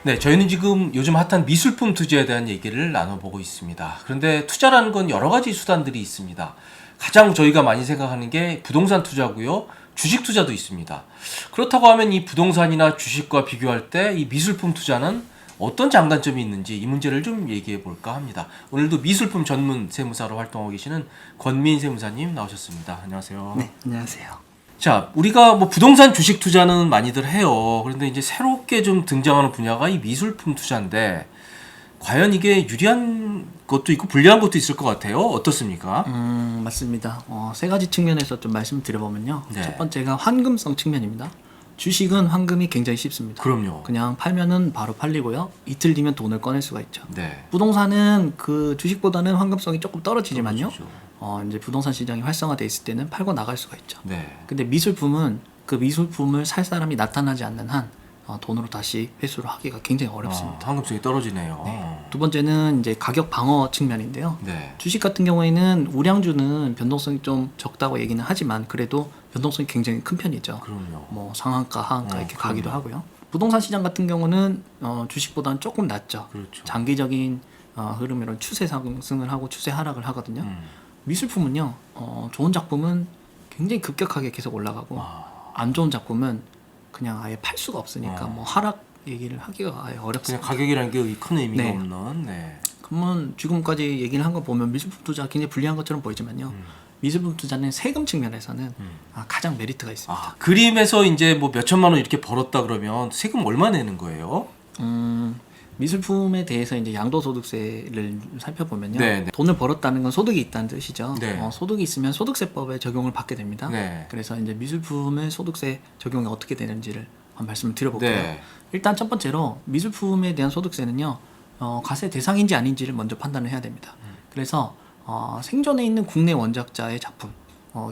네, 저희는 지금 요즘 핫한 미술품 투자에 대한 얘기를 나눠보고 있습니다. 그런데 투자라는 건 여러 가지 수단들이 있습니다. 가장 저희가 많이 생각하는 게 부동산 투자고요. 주식 투자도 있습니다. 그렇다고 하면 이 부동산이나 주식과 비교할 때 이 미술품 투자는 어떤 장단점이 있는지 이 문제를 좀 얘기해 볼까 합니다. 오늘도 미술품 전문 세무사로 활동하고 계시는 권민 세무사님 나오셨습니다. 안녕하세요. 네, 안녕하세요. 자, 우리가 뭐 부동산 주식 투자는 많이들 해요. 그런데 이제 새롭게 좀 등장하는 분야가 이 미술품 투자인데 과연 이게 유리한 것도 있고 불리한 것도 있을 것 같아요. 어떻습니까? 맞습니다. 세 가지 측면에서 좀 말씀드려보면요. 네. 첫 번째가 환금성 측면입니다. 주식은 환금이 굉장히 쉽습니다. 그럼요. 그냥 팔면은 바로 팔리고요. 이틀 뒤면 돈을 꺼낼 수가 있죠. 네. 부동산은 그 주식보다는 환금성이 조금 떨어지지만요. 떨어지죠. 이제 부동산 시장이 활성화돼 있을 때는 팔고 나갈 수가 있죠. 네. 근데 미술품은 그 미술품을 살 사람이 나타나지 않는 한 돈으로 다시 회수를 하기가 굉장히 어렵습니다. 환급성이 떨어지네요. 두 번째는 이제 가격 방어 측면인데요. 네. 주식 같은 경우에는 우량주는 변동성이 좀 적다고 얘기는 하지만 그래도 변동성이 굉장히 큰 편이죠. 그럼요. 뭐 상한가, 하한가 이렇게 그럼요. 가기도 하고요. 부동산 시장 같은 경우는 주식보다는 조금 낮죠. 그렇죠. 장기적인 흐름으로 추세 상승을 하고 추세 하락을 하거든요. 미술품은요, 좋은 작품은 굉장히 급격하게 계속 올라가고 안 좋은 작품은 그냥 아예 팔 수가 없으니까 뭐 하락 얘기를 하기가 아예 그냥 어렵습니다. 가격이라는 게 큰 의미가 네. 없는. 네. 그러면 지금까지 얘기를 한 거 보면 미술품 투자 굉장히 불리한 것처럼 보이지만요. 미술품 투자는 세금 측면에서는 가장 메리트가 있습니다. 그림에서 이제 뭐 몇 천만 원 이렇게 벌었다 그러면 세금 얼마 내는 거예요? 미술품에 대해서 이제 양도소득세를 살펴보면요. 네. 돈을 벌었다는 건 소득이 있다는 뜻이죠. 네. 소득이 있으면 소득세법에 적용을 받게 됩니다. 네. 그래서 이제 미술품의 소득세 적용이 어떻게 되는지를 한번 말씀을 드려볼게요. 네. 일단 첫 번째로 미술품에 대한 소득세는요. 과세 대상인지 아닌지를 먼저 판단을 해야 됩니다. 그래서 생존해 있는 국내 원작자의 작품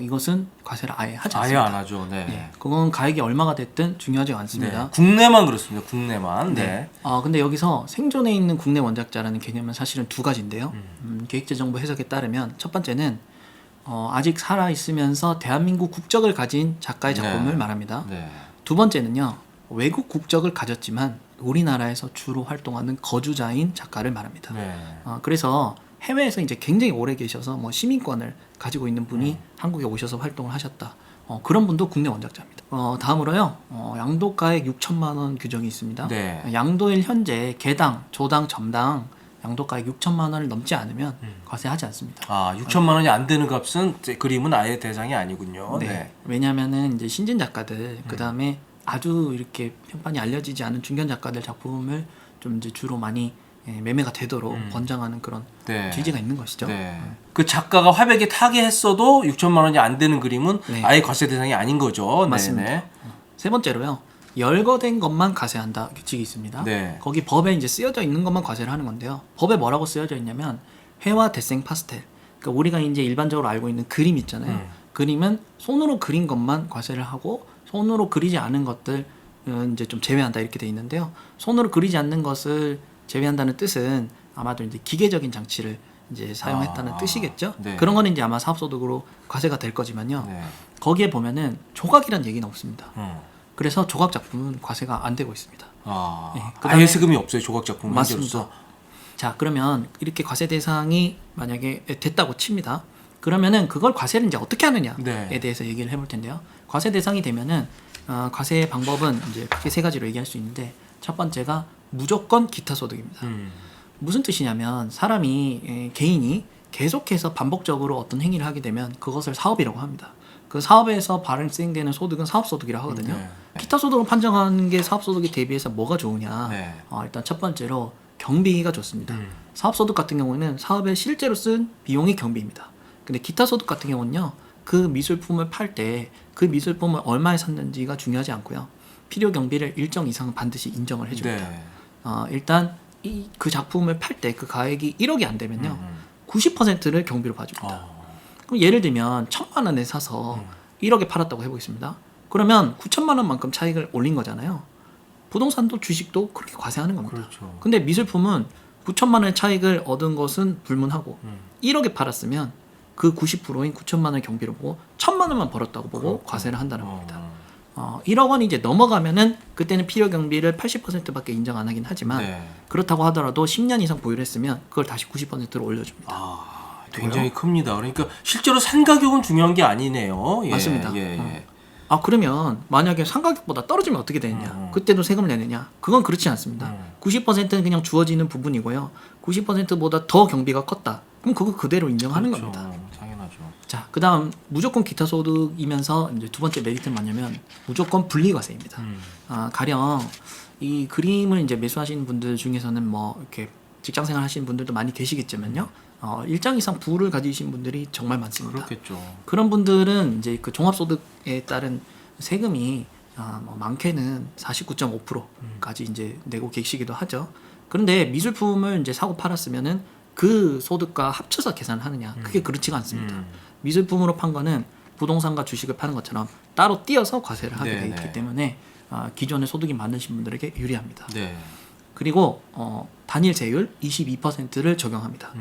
이것은 과세를 아예 하지 아예 않습니다. 안 하죠. 네. 네, 그건 가액이 얼마가 됐든 중요하지 않습니다. 네. 국내만 그렇습니다. 국내만. 네. 근데 여기서 생존해 있는 국내 원작자라는 개념은 사실은 두 가지인데요. 계획재정부 해석에 따르면 첫 번째는 아직 살아 있으면서 대한민국 국적을 가진 작가의 작품을 네. 말합니다. 네. 두 번째는요, 외국 국적을 가졌지만 우리나라에서 주로 활동하는 거주자인 작가를 말합니다. 네. 그래서 해외에서 이제 굉장히 오래 계셔서 뭐 시민권을 가지고 있는 분이 한국에 오셔서 활동을 하셨다. 그런 분도 국내 원작자입니다. 다음으로요, 양도가액 6천만 원 규정이 있습니다. 네. 양도일 현재 개당, 조당, 점당 양도가액 6천만 원을 넘지 않으면 과세하지 않습니다. 6천만 원이 안 되는 값은 그림은 아예 대상이 아니군요. 네. 왜냐하면은 이제 신진 작가들, 그 다음에 아주 이렇게 평판이 알려지지 않은 중견 작가들 작품을 좀 이제 주로 많이 매매가 되도록 권장하는 그런 네. 취지가 있는 것이죠. 네. 그 작가가 화백에 타게 했어도 6천만 원이 안 되는 그림은 네. 아예 과세 대상이 아닌 거죠. 맞습니다. 네네. 세 번째로요, 열거된 것만 과세한다 규칙이 있습니다. 네. 거기 법에 이제 쓰여져 있는 것만 과세를 하는 건데요. 법에 뭐라고 쓰여져 있냐면 회화, 대생, 파스텔. 그러니까 우리가 이제 일반적으로 알고 있는 그림 있잖아요. 그림은 손으로 그린 것만 과세를 하고 손으로 그리지 않은 것들 이제 좀 제외한다 이렇게 돼 있는데요. 손으로 그리지 않는 것을 제외한다는 뜻은 아마도 이제 기계적인 장치를 이제 사용했다는 뜻이겠죠. 네. 그런 거는 이제 아마 사업소득으로 과세가 될 거지만요. 네. 거기에 보면은 조각이란 얘기는 없습니다. 음. 그래서 조각 작품은 과세가 안 되고 있습니다. 네, 아예 세금이 없어요. 조각 작품 맞습니다. 현재로서. 자, 그러면 이렇게 과세 대상이 만약에 됐다고 칩니다. 그러면은 그걸 과세를 이제 어떻게 하느냐에 네. 대해서 얘기를 해볼 텐데요. 과세 대상이 되면은 과세 방법은 이제 크게 세 가지로 얘기할 수 있는데 첫 번째가 무조건 기타 소득입니다. 무슨 뜻이냐면 사람이 개인이 계속해서 반복적으로 어떤 행위를 하게 되면 그것을 사업이라고 합니다. 그 사업에서 발생되는 소득은 사업소득이라고 하거든요. 네. 기타 소득을 판정하는 게 사업소득에 대비해서 뭐가 좋으냐. 네. 일단 첫 번째로 경비가 좋습니다. 사업소득 같은 경우에는 사업에 실제로 쓴 비용이 경비입니다. 근데 기타 소득 같은 경우는요, 그 미술품을 팔 때 그 미술품을 얼마에 샀는지가 중요하지 않고요. 필요 경비를 일정 이상 반드시 인정을 해줍니다. 네. 일단 그 작품을 팔 때 그 가액이 1억이 안 되면요, 90%를 경비로 봐줍니다. 그럼 예를 들면 1,000만 원에 사서 1억에 팔았다고 해보겠습니다. 그러면 9천만 원만큼 차익을 올린 거잖아요. 부동산도 주식도 그렇게 과세하는 겁니다. 그렇죠. 근데 미술품은 9천만 원의 차익을 얻은 것은 불문하고 1억에 팔았으면 그 90%인 9천만 원 경비를 보고 1,000만 원만 벌었다고 보고 과세를 한다는 겁니다. 1억 원이 이제 넘어가면은 그때는 필요 경비를 80%밖에 인정 안 하긴 하지만 네. 그렇다고 하더라도 10년 이상 보유를 했으면 그걸 다시 90%로 올려줍니다. 아, 굉장히 큽니다. 그러니까 실제로 산 가격은 중요한 게 아니네요. 예, 맞습니다. 예, 예. 그러면 만약에 상가격보다 떨어지면 어떻게 되느냐? 그때도 세금을 내느냐? 그건 그렇지 않습니다. 90%는 그냥 주어지는 부분이고요. 90%보다 더 경비가 컸다. 그럼 그거 그대로 인정하는 그렇죠. 겁니다. 당연하죠. 자, 그다음 무조건 기타 소득이면서 이제 두 번째 메리트는 뭐냐면 무조건 분리과세입니다. 가령 이 그림을 이제 매수하시는 분들 중에서는 뭐 이렇게 직장생활 하시는 분들도 많이 계시겠지만요. 일정 이상 부를 가지신 분들이 정말 많습니다. 그렇겠죠. 그런 분들은 이제 그 종합소득에 따른 세금이 뭐 많게는 49.5%까지 이제 내고 계시기도 하죠. 그런데 미술품을 이제 사고 팔았으면은 그 소득과 합쳐서 계산하느냐? 그게 그렇지가 않습니다. 미술품으로 판 거는 부동산과 주식을 파는 것처럼 따로 띄어서 과세를 하게 돼 있기 네네. 때문에 기존에 소득이 많으신 분들에게 유리합니다. 네. 그리고 단일 세율 22%를 적용합니다.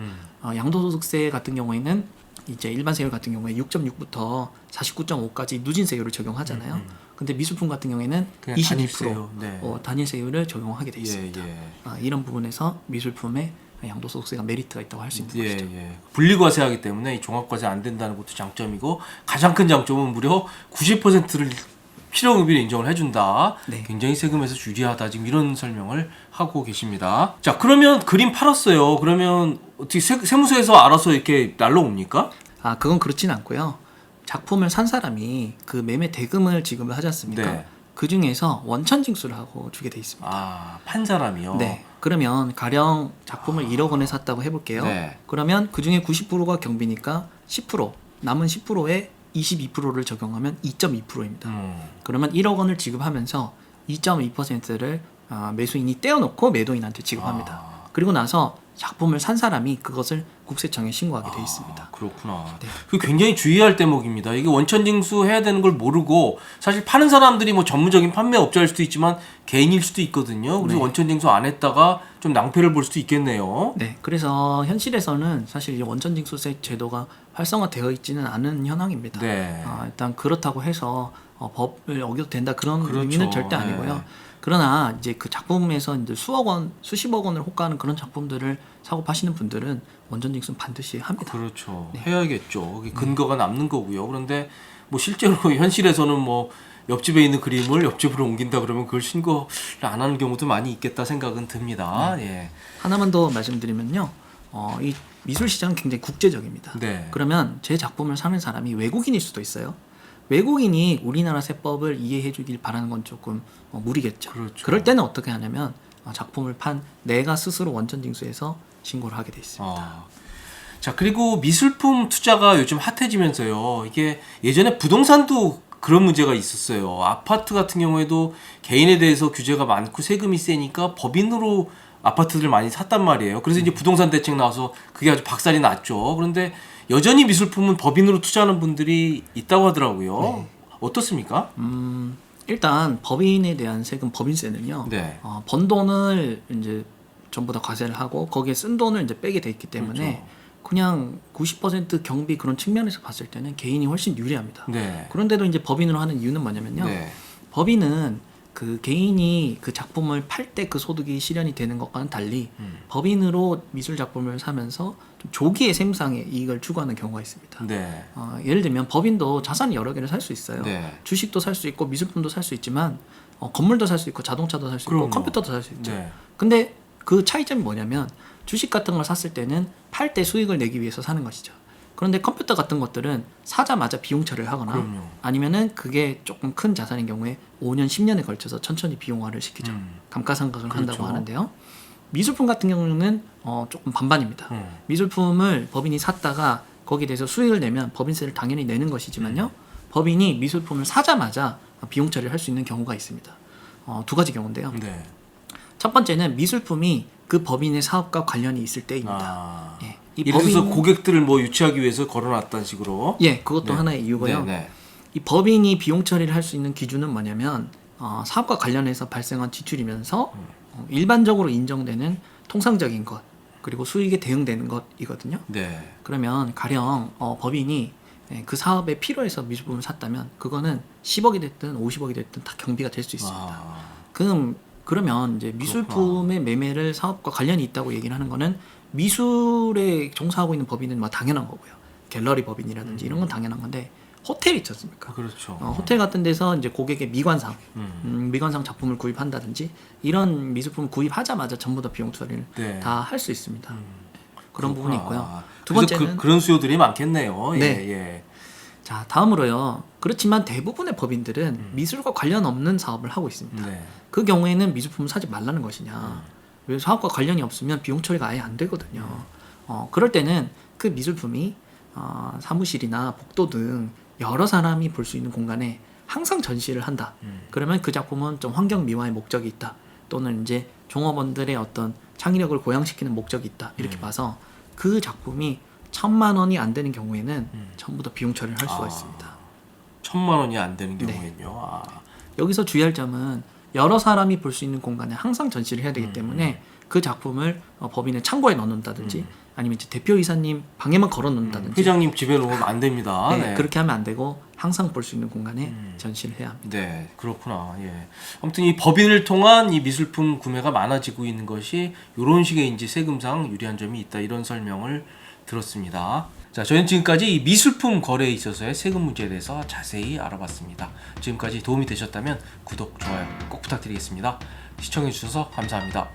양도소득세 같은 경우에는 이제 일반 세율 같은 경우에 6.6부터 49.5까지 누진 세율을 적용하잖아요. 근데 미술품 같은 경우에는 그냥 22% 단일 세율, 네. 단일 세율을 적용하게 돼 있습니다. 예, 예. 이런 부분에서 미술품에 양도소득세가 메리트가 있다고 할 수 있는 예, 것이죠. 예. 분리과세하기 때문에 이 종합과세 안 된다는 것도 장점이고 가장 큰 장점은 무려 90%를 필요경비를 인정을 해준다. 네. 굉장히 세금에서 유리하다. 지금 이런 설명을 하고 계십니다. 자, 그러면 그림 팔았어요. 그러면 어떻게 세무서에서 알아서 이렇게 날라옵니까? 그건 그렇진 않고요. 작품을 산 사람이 그 매매 대금을 지급을 하지 않습니까? 네. 그 중에서 원천징수를 하고 주게 돼 있습니다. 판 사람이요. 네. 그러면 가령 작품을 1억 원에 샀다고 해볼게요. 네. 그러면 그 중에 90%가 경비니까 10%, 남은 10%에 22%를 적용하면 2.2%입니다. 그러면 1억 원을 지급하면서 2.2%를 매수인이 떼어놓고 매도인한테 지급합니다. 그리고 나서 작품을 산 사람이 그것을 국세청에 신고하게 돼 있습니다. 그렇구나. 네. 그 굉장히 주의할 대목입니다. 이게 원천징수 해야 되는 걸 모르고 사실 파는 사람들이 뭐 전문적인 판매업자일 수도 있지만 개인일 수도 있거든요. 그래서 네. 원천징수 안 했다가 좀 낭패를 볼 수도 있겠네요. 네, 그래서 현실에서는 사실 이 원천징수세 제도가 활성화되어 있지는 않은 현황입니다. 네. 일단 그렇다고 해서 법을 어겨도 된다 그런 그렇죠. 의미는 절대 아니고요. 네. 그러나 이제 그 작품에서 이제 수억 원, 수십억 원을 호가하는 그런 작품들을 사고 파시는 분들은 원천징수는 반드시 합니다. 그렇죠. 네. 해야겠죠. 그게 근거가 남는 거고요. 그런데 뭐 실제로 현실에서는 뭐 옆집에 있는 그림을 옆집으로 옮긴다 그러면 그걸 신고를 안 하는 경우도 많이 있겠다 생각은 듭니다. 예. 하나만 더 말씀드리면요. 이 미술 시장은 굉장히 국제적입니다. 네. 그러면 제 작품을 사는 사람이 외국인일 수도 있어요. 외국인이 우리나라 세법을 이해해 주길 바라는 건 조금 무리겠죠. 그렇죠. 그럴 때는 어떻게 하냐면 작품을 판 내가 스스로 원천징수해서 신고를 하게 돼 있습니다. 자, 그리고 미술품 투자가 요즘 핫해지면서요. 이게 예전에 부동산도 그런 문제가 있었어요. 아파트 같은 경우에도 개인에 대해서 규제가 많고 세금이 세니까 법인으로 아파트들 많이 샀단 말이에요. 그래서 이제 부동산 대책 나와서 그게 아주 박살이 났죠. 그런데 여전히 미술품은 법인으로 투자하는 분들이 있다고 하더라고요. 네. 어떻습니까? 일단 법인에 대한 세금 법인세는요. 네. 번 돈을 이제 전부 다 과세를 하고 거기에 쓴 돈을 이제 빼게 돼 있기 때문에 그렇죠. 그냥 90% 경비 그런 측면에서 봤을 때는 개인이 훨씬 유리합니다. 네. 그런데도 이제 법인으로 하는 이유는 뭐냐면요. 네. 법인은 그 개인이 그 작품을 팔 때 그 소득이 실현이 되는 것과는 달리 법인으로 미술 작품을 사면서 좀 조기에 세무상의 이익을 추구하는 경우가 있습니다. 네. 예를 들면 법인도 자산이 여러 개를 살 수 있어요. 네. 주식도 살 수 있고 미술품도 살 수 있지만 건물도 살 수 있고 자동차도 살 수 있고 그럼요. 컴퓨터도 살 수 있죠. 네. 근데 그 차이점이 뭐냐면 주식 같은 걸 샀을 때는 팔 때 수익을 내기 위해서 사는 것이죠. 그런데 컴퓨터 같은 것들은 사자마자 비용 처리를 하거나 그럼요. 아니면은 그게 조금 큰 자산인 경우에 5년, 10년에 걸쳐서 천천히 비용화를 시키죠. 감가상각을 그렇죠. 한다고 하는데요. 미술품 같은 경우는 조금 반반입니다. 미술품을 법인이 샀다가 거기에 대해서 수익을 내면 법인세를 당연히 내는 것이지만요. 법인이 미술품을 사자마자 비용 처리를 할 수 있는 경우가 있습니다. 두 가지 경우인데요. 네. 첫 번째는 미술품이 그 법인의 사업과 관련이 있을 때입니다. 예, 이 예를 들어서 고객들을 뭐 유치하기 위해서 걸어놨다는 식으로. 예, 그것도 네. 하나의 이유고요. 네, 네. 이 법인이 비용 처리를 할 수 있는 기준은 뭐냐면 사업과 관련해서 발생한 지출이면서 일반적으로 인정되는 통상적인 것 그리고 수익에 대응되는 것이거든요. 네. 그러면 가령 법인이 예, 그 사업에 필요해서 미술품을 샀다면 그거는 10억이 됐든 50억이 됐든 다 경비가 될 수 있습니다. 아, 그러면 이제 미술품의 매매를 사업과 관련이 있다고 얘기를 하는 거는 미술에 종사하고 있는 법인은 뭐 당연한 거고요. 갤러리 법인이라든지 이런 건 당연한 건데 호텔 있지 않습니까? 그렇죠. 호텔 같은 데서 이제 고객의 미관상, 미관상 작품을 구입한다든지 이런 미술품을 구입하자마자 전부 다 비용 처리를 네. 다 할 수 있습니다. 그런 그렇구나. 부분이 있고요. 두 그래서 번째는 그런 수요들이 많겠네요. 예, 네. 예. 자 다음으로요. 그렇지만 대부분의 법인들은 미술과 관련 없는 사업을 하고 있습니다. 네. 그 경우에는 미술품을 사지 말라는 것이냐. 왜 사업과 관련이 없으면 비용 처리가 아예 안 되거든요. 그럴 때는 그 미술품이 사무실이나 복도 등 여러 사람이 볼 수 있는 공간에 항상 전시를 한다. 그러면 그 작품은 좀 환경 미화의 목적이 있다. 또는 이제 종업원들의 어떤 창의력을 고양시키는 목적이 있다. 이렇게 봐서 그 작품이 1,000만 원이 안 되는 경우에는 전부 다 비용 처리를 할 수가 있습니다. 1,000만 원이 안 되는 네. 경우에는요. 아. 여기서 주의할 점은 여러 사람이 볼 수 있는 공간에 항상 전시를 해야 되기 때문에 그 작품을 법인의 창고에 넣어놓는다든지 아니면 이제 대표이사님 방에만 걸어놓는다든지 회장님 집에 놓으면 안 됩니다. 네, 네. 그렇게 하면 안 되고 항상 볼 수 있는 공간에 전시를 해야 합니다. 네, 그렇구나. 예. 아무튼 이 법인을 통한 이 미술품 구매가 많아지고 있는 것이 이런 식의 이제 세금상 유리한 점이 있다 이런 설명을 들었습니다. 자, 저희는 지금까지 이 미술품 거래에 있어서의 세금 문제에 대해서 자세히 알아봤습니다. 지금까지 도움이 되셨다면 구독, 좋아요 꼭 부탁드리겠습니다. 시청해 주셔서 감사합니다.